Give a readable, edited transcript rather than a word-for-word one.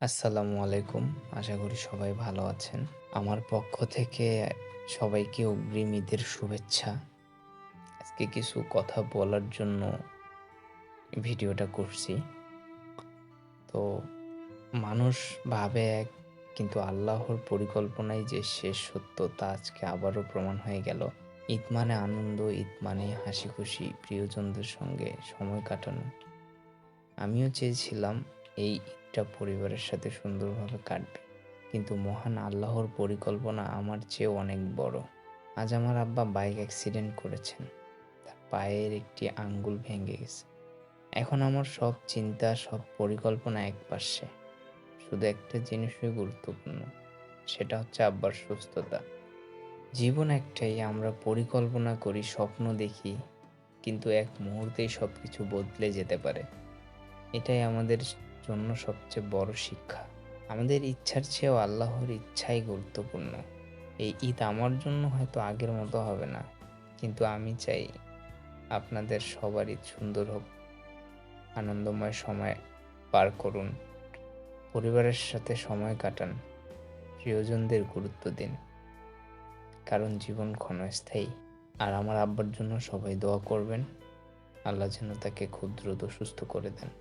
আসসালামু আলাইকুম। আশা করি সবাই ভালো আছেন। আমার পক্ষ থেকে সবাইকে অগ্রিম ঈদের শুভেচ্ছা। আজকে কিছু কথা বলার জন্য ভিডিওটা করছি। তো মানুষ ভাবে এক, কিন্তু আল্লাহর পরিকল্পনাই যে শেষ সত্য তা আজকে আবারও প্রমাণ হয়ে গেল। ঈদ মানে আনন্দ, ঈদ মানে হাসিখুশি, প্রিয়জনদের সঙ্গে সময় কাটানো। আমিও চেয়েছিলাম এই ঈদটা পরিবারের সাথে সুন্দরভাবে কাটবে, কিন্তু মহান আল্লাহর পরিকল্পনা আমার চেয়েও অনেক বড়। আজ আমার আব্বা বাইক অ্যাক্সিডেন্ট করেছেন, তার পায়ের একটি আঙ্গুল ভেঙে গেছে। এখন আমার সব চিন্তা, সব পরিকল্পনা একপাশে, শুধু একটা জিনিসই গুরুত্বপূর্ণ, সেটা হচ্ছে আব্বার সুস্থতা। জীবন একটাই, আমরা পরিকল্পনা করি, স্বপ্ন দেখি, কিন্তু এক মুহূর্তেই সব কিছু বদলে যেতে পারে। এটাই আমাদের জন্য সবচেয়ে বড় শিক্ষা। আমাদের ইচ্ছার চেয়েও আল্লাহর ইচ্ছাই গুরুত্বপূর্ণ। এই ঈদ আমার জন্য হয়তো আগের মতো হবে না, কিন্তু আমি চাই আপনাদের সবার ঈদ সুন্দর হোক, আনন্দময় সময় পার করুন, পরিবারের সাথে সময় কাটান, প্রিয়জনদের গুরুত্ব দিন, কারণ জীবন ক্ষণস্থায়ী। আর আমার আব্বার জন্য সবাই দোয়া করবেন, আল্লাহ যেন তাকে খুব দ্রুত সুস্থ করে দেন।